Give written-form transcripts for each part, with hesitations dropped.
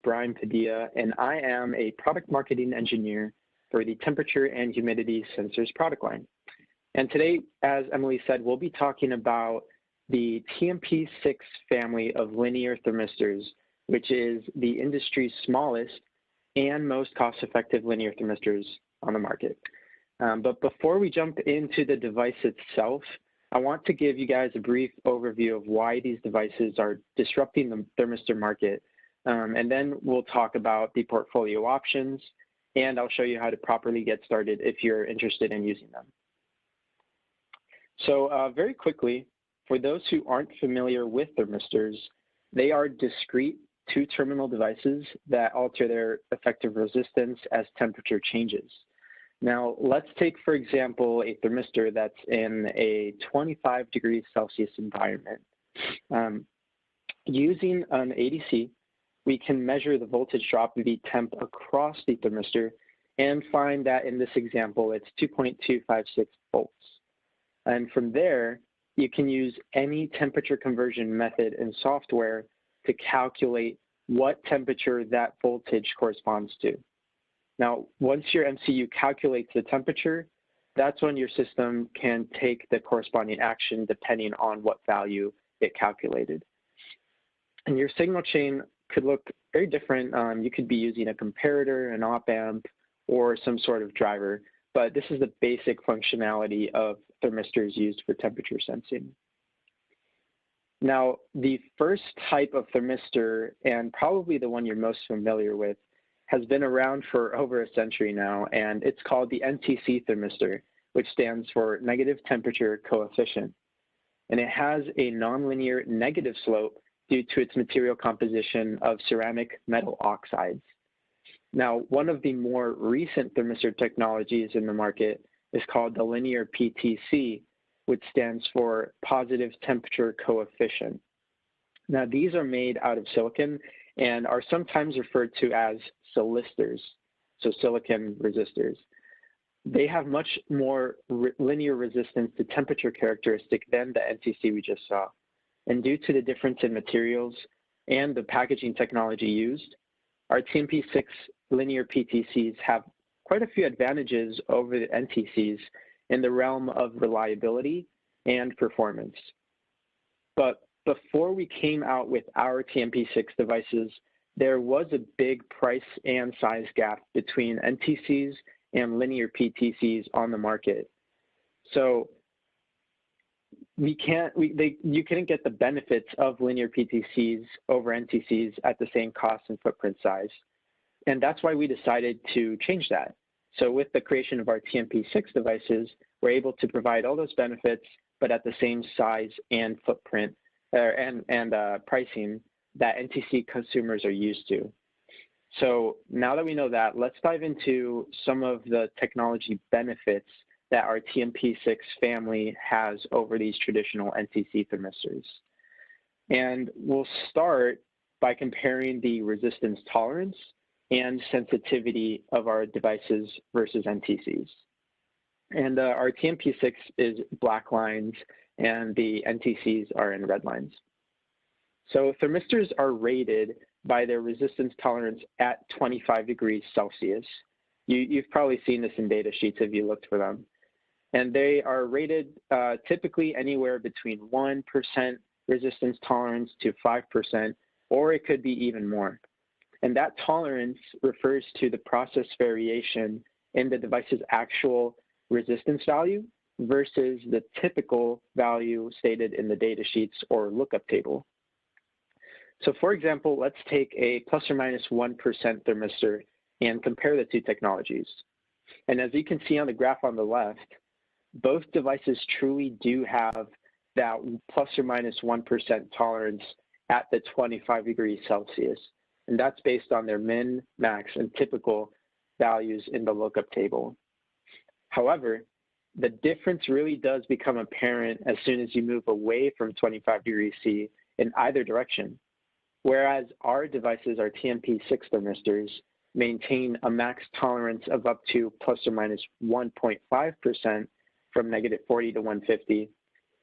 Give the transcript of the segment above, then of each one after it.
Brian Padilla, and I am a product marketing engineer for the temperature and humidity sensors product line. And today, as Emily said, we'll be talking about the TMP6 family of linear thermistors, which is the industry's smallest and most cost-effective linear thermistors on the market. But before we jump into the device itself, I want to give you guys a brief overview of why these devices are disrupting the thermistor market. And then we'll talk about the portfolio options, and I'll show you how to properly get started if you're interested in using them. So very quickly, for those who aren't familiar with thermistors, they are discrete two-terminal devices that alter their effective resistance as temperature changes. Now, let's take, for example, a thermistor that's in a 25 degrees Celsius environment. Using an ADC, we can measure the voltage drop V temp across the thermistor and find that in this example, it's 2.256 volts. And from there, you can use any temperature conversion method in software to calculate what temperature that voltage corresponds to. Now, once your MCU calculates the temperature, that's when your system can take the corresponding action depending on what value it calculated. And your signal chain could look very different. You could be using a comparator, an op-amp, or some sort of driver, but this is the basic functionality of thermistors used for temperature sensing. Now, the first type of thermistor, and probably the one you're most familiar with, has been around for over a century now, and it's called the NTC thermistor, which stands for negative temperature coefficient. And it has a nonlinear negative slope due to its material composition of ceramic metal oxides. Now, one of the more recent thermistor technologies in the market is called the linear PTC, which stands for positive temperature coefficient. Now, these are made out of silicon and are sometimes referred to as silistors, so silicon resistors. They have much more linear resistance to temperature characteristic than the NTC we just saw. And due to the difference in materials and the packaging technology used, our TMP6 linear PTCs have quite a few advantages over the NTCs in the realm of reliability and performance. But before we came out with our TMP6 devices, there was a big price and size gap between NTCs and linear PTCs on the market. So you couldn't get the benefits of linear PTCs over NTCs at the same cost and footprint size. And that's why we decided to change that. So with the creation of our TMP6 devices, we're able to provide all those benefits, but at the same size and footprint and pricing that NTC consumers are used to. So now that we know that, let's dive into some of the technology benefits that our TMP6 family has over these traditional NTC thermistors. And we'll start by comparing the resistance tolerance and sensitivity of our devices versus NTCs. And our TMP6 is black lines and the NTCs are in red lines. So thermistors are rated by their resistance tolerance at 25 degrees Celsius. You've probably seen this in data sheets if you looked for them. And they are rated typically anywhere between 1% resistance tolerance to 5%, or it could be even more. And that tolerance refers to the process variation in the device's actual resistance value versus the typical value stated in the data sheets or lookup table. So for example, let's take a plus or minus 1% thermistor and compare the two technologies. And as you can see on the graph on the left, both devices truly do have that plus or minus 1% tolerance at the 25 degrees Celsius. And that's based on their min, max, and typical values in the lookup table. However, the difference really does become apparent as soon as you move away from 25 degrees C in either direction. Whereas our devices, our TMP6 thermistors, maintain a max tolerance of up to plus or minus 1.5% from negative 40 to 150,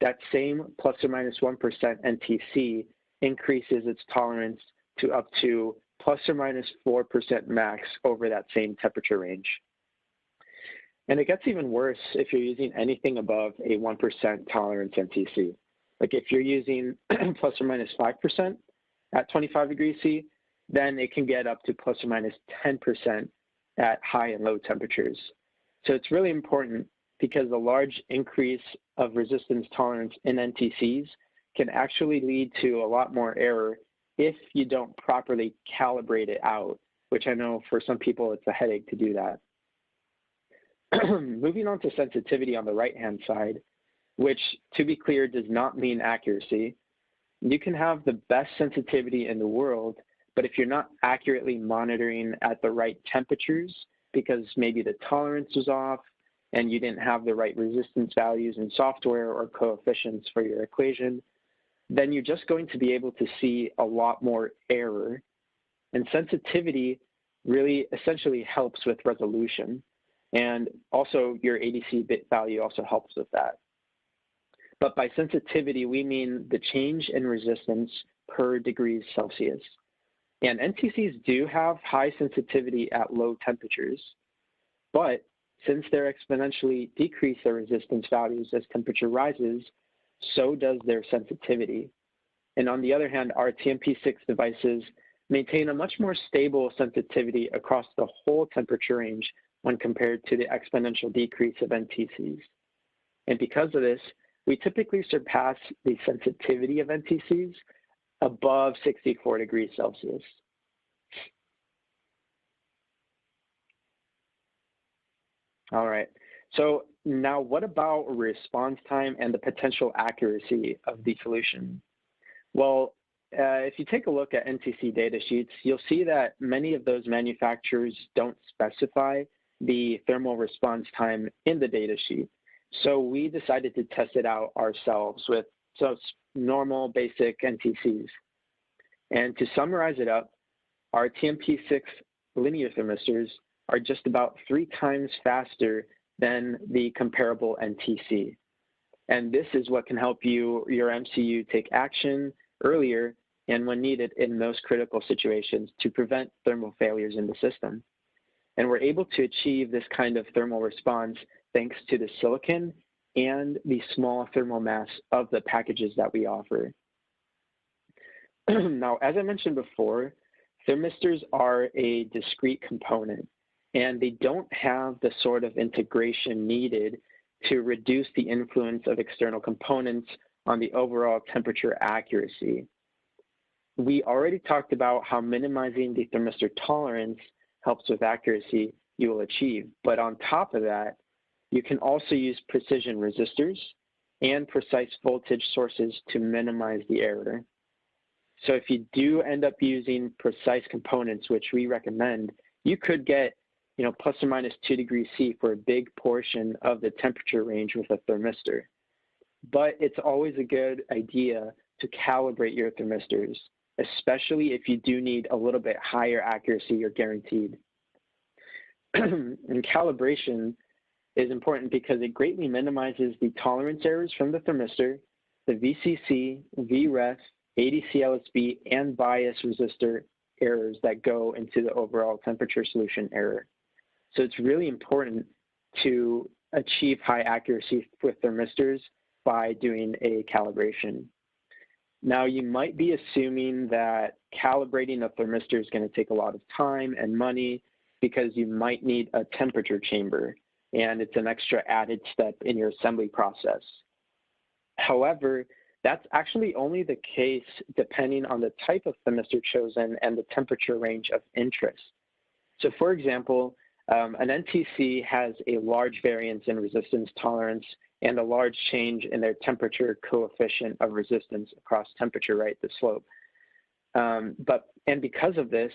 that same plus or minus 1% NTC increases its tolerance to up to plus or minus 4% max over that same temperature range. And it gets even worse if you're using anything above a 1% tolerance NTC. Like if you're using plus or minus 5% at 25 degrees C, then it can get up to plus or minus 10% at high and low temperatures. So it's really important because the large increase of resistance tolerance in NTCs can actually lead to a lot more error if you don't properly calibrate it out, which I know for some people it's a headache to do that. Moving on to sensitivity on the right-hand side, which, to be clear, does not mean accuracy. You can have the best sensitivity in the world, but if you're not accurately monitoring at the right temperatures, because maybe the tolerance was off and you didn't have the right resistance values in software or coefficients for your equation, then you're just going to be able to see a lot more error. And sensitivity really essentially helps with resolution. And also your ADC bit value also helps with that. But by sensitivity, we mean the change in resistance per degrees Celsius. And NTCs do have high sensitivity at low temperatures, but since they're exponentially decrease their resistance values as temperature rises, so does their sensitivity. And on the other hand, our TMP6 devices maintain a much more stable sensitivity across the whole temperature range when compared to the exponential decrease of NTCs. And because of this, we typically surpass the sensitivity of NTCs above 64 degrees Celsius. All right, so now what about response time and the potential accuracy of the solution? Well, if you take a look at NTC data sheets, you'll see that many of those manufacturers don't specify the thermal response time in the data sheet. So we decided to test it out ourselves with just normal basic NTCs. And to summarize it up, our TMP6 linear thermistors are just about 3 times faster than the comparable NTC. And this is what can help your MCU take action earlier and when needed in those critical situations to prevent thermal failures in the system. And we're able to achieve this kind of thermal response thanks to the silicon and the small thermal mass of the packages that we offer. Now, as I mentioned before, thermistors are a discrete component, and they don't have the sort of integration needed to reduce the influence of external components on the overall temperature accuracy. We already talked about how minimizing the thermistor tolerance helps with accuracy you will achieve, but on top of that, you can also use precision resistors and precise voltage sources to minimize the error. So if you do end up using precise components, which we recommend, you could get plus or minus 2 degrees C for a big portion of the temperature range with a thermistor. But it's always a good idea to calibrate your thermistors, especially if you do need a little bit higher accuracy or guaranteed. And calibration is important because it greatly minimizes the tolerance errors from the thermistor, the VCC, VREF, ADC-LSB, and bias resistor errors that go into the overall temperature solution error. So it's really important to achieve high accuracy with thermistors by doing a calibration. Now, you might be assuming that calibrating a thermistor is going to take a lot of time and money because you might need a temperature chamber, and it's an extra added step in your assembly process. However, that's actually only the case depending on the type of thermistor chosen and the temperature range of interest. So for example, an NTC has a large variance in resistance tolerance and a large change in their temperature coefficient of resistance across temperature, right, the slope. And because of this,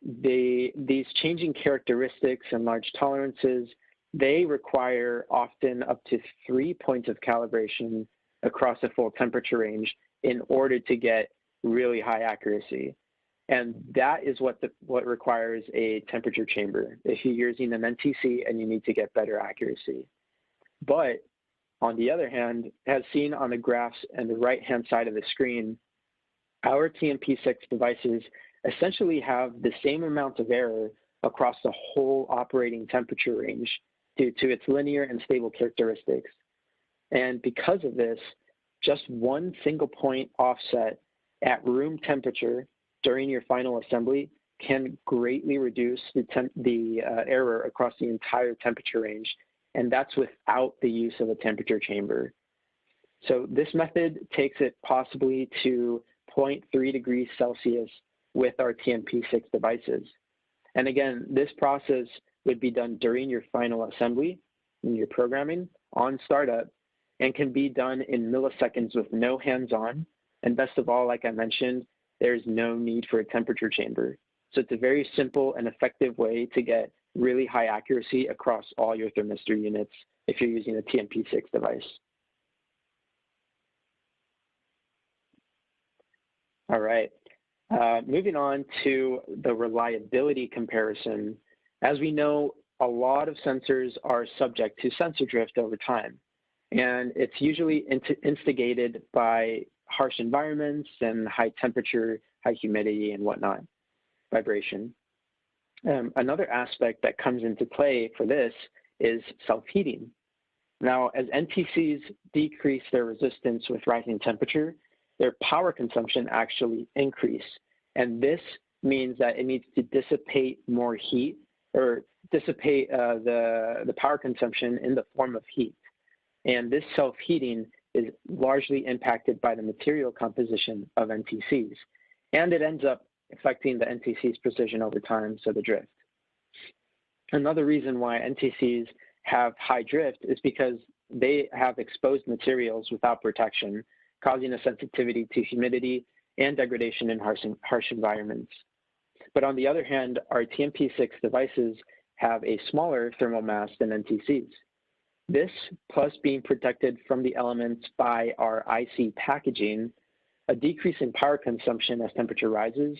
these changing characteristics and large tolerances, they require often up to 3 points of calibration across a full temperature range in order to get really high accuracy. And that is what requires a temperature chamber if you're using an NTC and you need to get better accuracy. But on the other hand, as seen on the graphs on the right-hand side of the screen, our TMP6 devices essentially have the same amount of error across the whole operating temperature range due to its linear and stable characteristics. And because of this, just one single point offset at room temperature during your final assembly can greatly reduce the error across the entire temperature range, and that's without the use of a temperature chamber. So this method takes it possibly to 0.3 degrees Celsius with our TMP6 devices. And again, this process would be done during your final assembly, in your programming, on startup, and can be done in milliseconds with no hands-on. And best of all, like I mentioned, there's no need for a temperature chamber. So it's a very simple and effective way to get really high accuracy across all your thermistor units if you're using a TMP6 device. All right, moving on to the reliability comparison. As we know, a lot of sensors are subject to sensor drift over time, and it's usually instigated by harsh environments and high temperature, high humidity, and whatnot, vibration. Another aspect that comes into play for this is self-heating. Now, as NTCs decrease their resistance with rising temperature, their power consumption actually increase. And this means that it needs to dissipate more heat, or dissipate the power consumption in the form of heat. And this self-heating is largely impacted by the material composition of NTCs. And it ends up affecting the NTC's precision over time, so the drift. Another reason why NTCs have high drift is because they have exposed materials without protection, causing a sensitivity to humidity and degradation in harsh environments. But on the other hand, our TMP6 devices have a smaller thermal mass than NTCs. This, plus being protected from the elements by our IC packaging, a decrease in power consumption as temperature rises,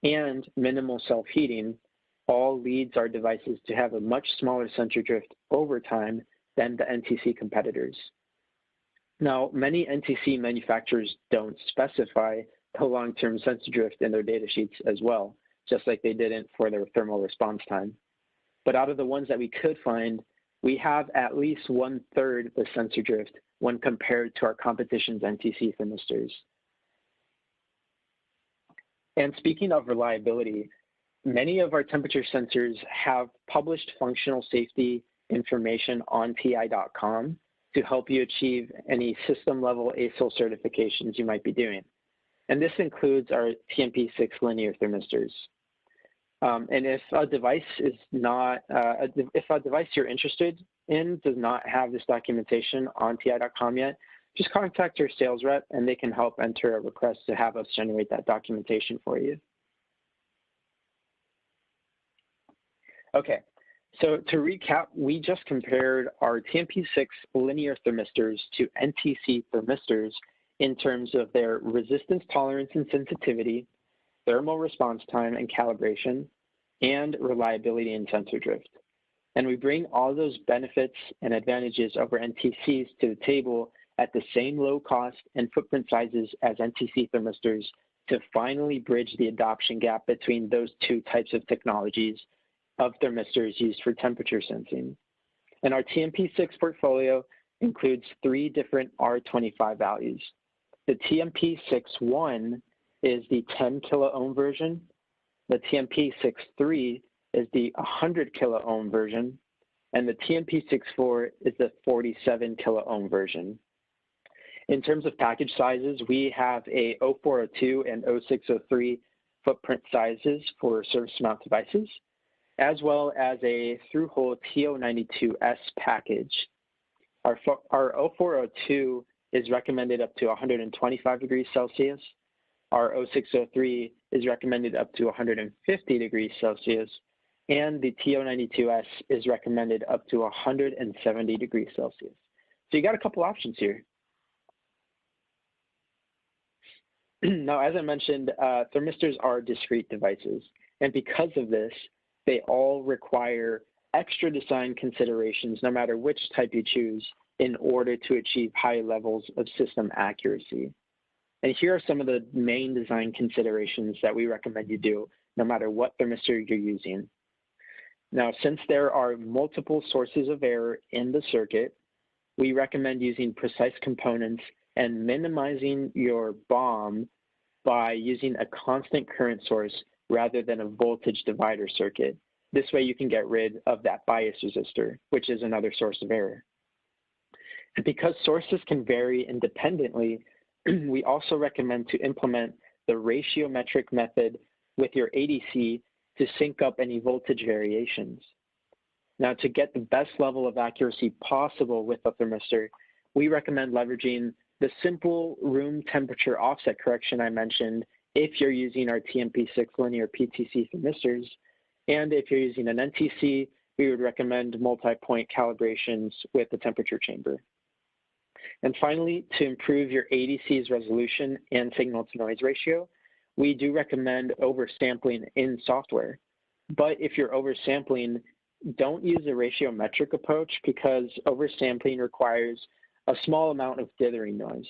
and minimal self-heating, all leads our devices to have a much smaller sensor drift over time than the NTC competitors. Now, many NTC manufacturers don't specify the long-term sensor drift in their data sheets as well, just like they didn't for their thermal response time. But out of the ones that we could find, we have at least 1/3 the sensor drift when compared to our competition's NTC thermistors. And speaking of reliability, many of our temperature sensors have published functional safety information on TI.com to help you achieve any system-level ASIL certifications you might be doing. And this includes our TMP6 linear thermistors. And if a device is not, if a device you're interested in does not have this documentation on TI.com yet, just contact your sales rep and they can help enter a request to have us generate that documentation for you. Okay, so to recap, we just compared our TMP6 linear thermistors to NTC thermistors in terms of their resistance tolerance and sensitivity, thermal response time and calibration, and reliability and sensor drift. And we bring all those benefits and advantages over NTCs to the table at the same low cost and footprint sizes as NTC thermistors to finally bridge the adoption gap between those two types of technologies of thermistors used for temperature sensing. And our TMP6 portfolio includes 3 different R25 values. The TMP6-1 is the 10 kilo ohm version. The TMP6-3 is the 100 kilo ohm version. And the TMP6-4 is the 47 kilo ohm version. In terms of package sizes, we have a 0402 and 0603 footprint sizes for service mount devices, as well as a through-hole TO92S package. Our 0402 is recommended up to 125 degrees Celsius. Our 0603 is recommended up to 150 degrees Celsius. And the TO92S is recommended up to 170 degrees Celsius. So you got a couple options here. Now, as I mentioned, thermistors are discrete devices. And because of this, they all require extra design considerations, no matter which type you choose, in order to achieve high levels of system accuracy. And here are some of the main design considerations that we recommend you do, no matter what thermistor you're using. Now, since there are multiple sources of error in the circuit, we recommend using precise components and minimizing your BOM by using a constant current source rather than a voltage divider circuit. This way you can get rid of that bias resistor, which is another source of error. And because sources can vary independently, we also recommend to implement the ratiometric method with your ADC to sync up any voltage variations. Now, to get the best level of accuracy possible with a thermistor, we recommend leveraging the simple room temperature offset correction I mentioned if you're using our TMP6 linear PTC thermistors. And if you're using an NTC, we would recommend multi-point calibrations with the temperature chamber. And finally, to improve your ADC's resolution and signal-to-noise ratio, we do recommend oversampling in software. But if you're oversampling, don't use a ratiometric approach because oversampling requires a small amount of dithering noise.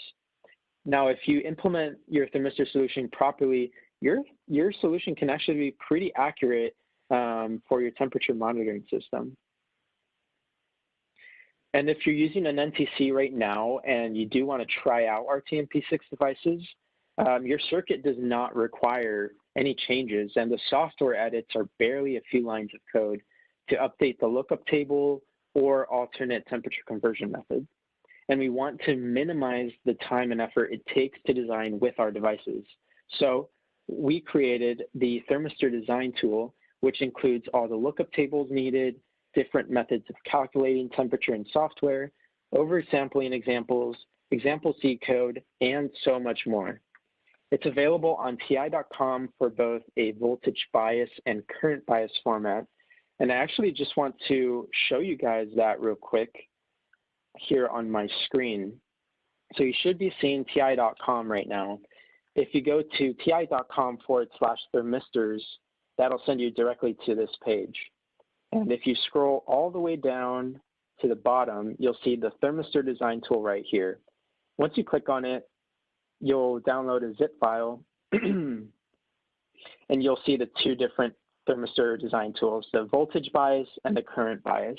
Now, if you implement your thermistor solution properly, your solution can actually be pretty accurate for your temperature monitoring system. And if you're using an NTC right now and you do want to try out our TMP6 devices, your circuit does not require any changes, and the software edits are barely a few lines of code to update the lookup table or alternate temperature conversion method. And we want to minimize the time and effort it takes to design with our devices. So we created the Thermistor design tool, which includes all the lookup tables needed, different methods of calculating temperature in software, oversampling examples, example C code, and so much more. It's available on ti.com for both a voltage bias and current bias format. And I actually just want to show you guys that real quick here on my screen. So you should be seeing ti.com right now. If you go to ti.com/thermistors, that'll send you directly to this page. And if you scroll all the way down to the bottom, you'll see the Thermistor design tool right here. Once you click on it, you'll download a zip file, and you'll see the two different Thermistor design tools, the voltage bias and the current bias.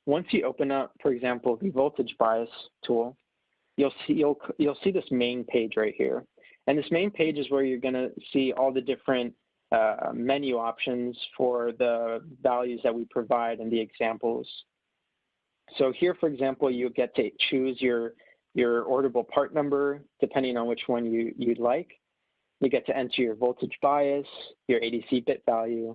Once you open up, for example, the voltage bias tool, you'll see this main page right here. And this main page is where you're going to see all the different menu options for the values that we provide and the examples. So here, for example, you get to choose your orderable part number, depending on which one you'd like. You get to enter your voltage bias, your ADC bit value,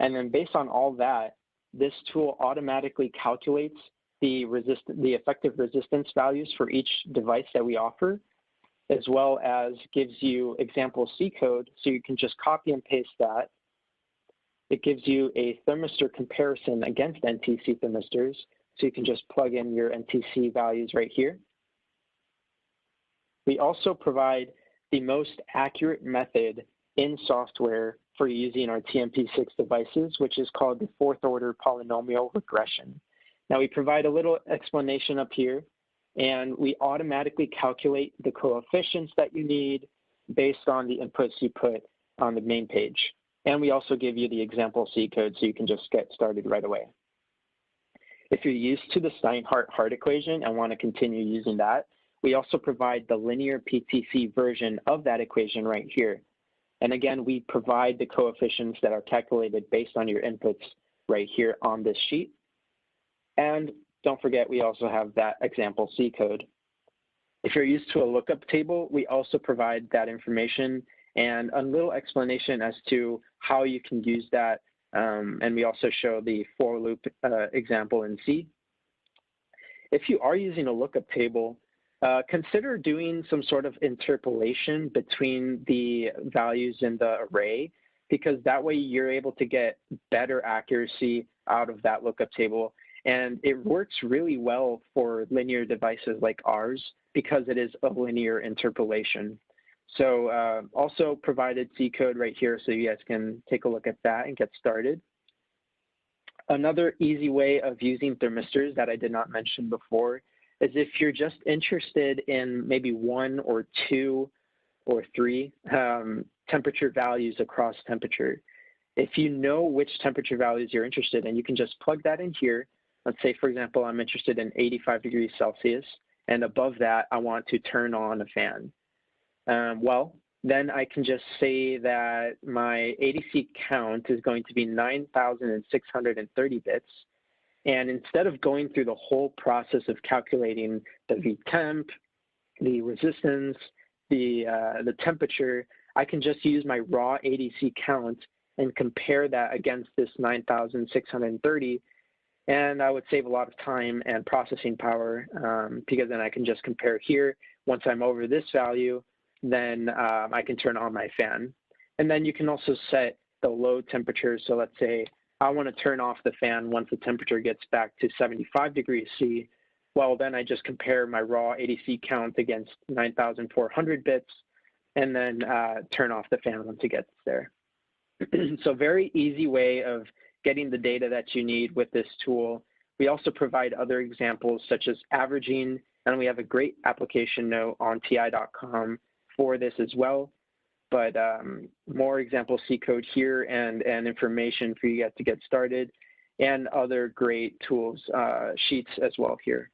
and then based on all that, this tool automatically calculates the effective resistance values for each device that we offer, as well as gives you example C code, so you can just copy and paste that. It gives you a thermistor comparison against NTC thermistors, so you can just plug in your NTC values right here. We also provide the most accurate method in software for using our TMP6 devices, which is called the fourth order polynomial regression. Now we provide a little explanation up here, and we automatically calculate the coefficients that you need based on the inputs you put on the main page. And we also give you the example C code so you can just get started right away. If you're used to the Steinhardt-Hart equation and want to continue using that, we also provide the linear PTC version of that equation right here. And again, we provide the coefficients that are calculated based on your inputs right here on this sheet. And don't forget, we also have that example C code. If you're used to a lookup table, we also provide that information and a little explanation as to how you can use that. And we also show the for loop example in C. If you are using a lookup table, consider doing some sort of interpolation between the values in the array, because that way you're able to get better accuracy out of that lookup table. And it works really well for linear devices like ours because it is a linear interpolation. So also provided C code right here so you guys can take a look at that and get started. Another easy way of using thermistors that I did not mention before is if you're just interested in maybe 1 or 2 or 3 temperature values across temperature. If you know which temperature values you're interested in, you can just plug that in here. Let's say, for example, I'm interested in 85 degrees Celsius, and above that, I want to turn on a fan. Well, then I can just say that my ADC count is going to be 9,630 bits. And instead of going through the whole process of calculating the V temp, the resistance, the temperature, I can just use my raw ADC count and compare that against this 9,630, and I would save a lot of time and processing power because then I can just compare here. Once I'm over this value, then I can turn on my fan. And then you can also set the load temperature. So let's say I want to turn off the fan once the temperature gets back to 75 degrees C. Well, then I just compare my raw ADC count against 9,400 bits and then turn off the fan once it gets there. So very easy way of getting the data that you need with this tool. We also provide other examples such as averaging, and we have a great application note on ti.com for this as well. But more example C code here and information for you guys to get started, and other great tools, sheets as well here.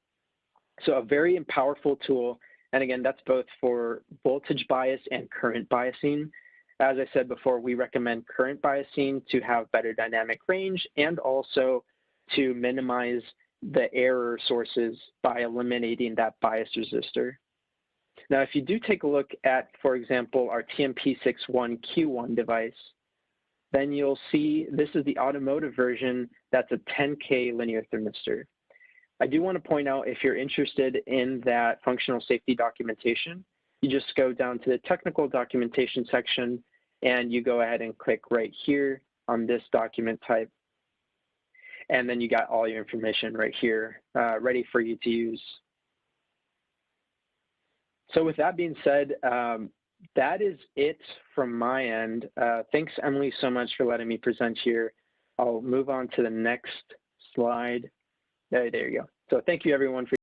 So a very powerful tool. And again, that's both for voltage bias and current biasing. As I said before, we recommend current biasing to have better dynamic range and also to minimize the error sources by eliminating that bias resistor. Now, if you do take a look at, for example, our TMP6x-Q1 device, then you'll see this is the automotive version. That's a 10K linear thermistor. I do want to point out, if you're interested in that functional safety documentation, you just go down to the technical documentation section and you go ahead and click right here on this document type. And then you got all your information right here, ready for you to use. So with that being said, that is it from my end. Thanks, Emily, so much for letting me present here. I'll move on to the next slide. There you go. So thank you, everyone, for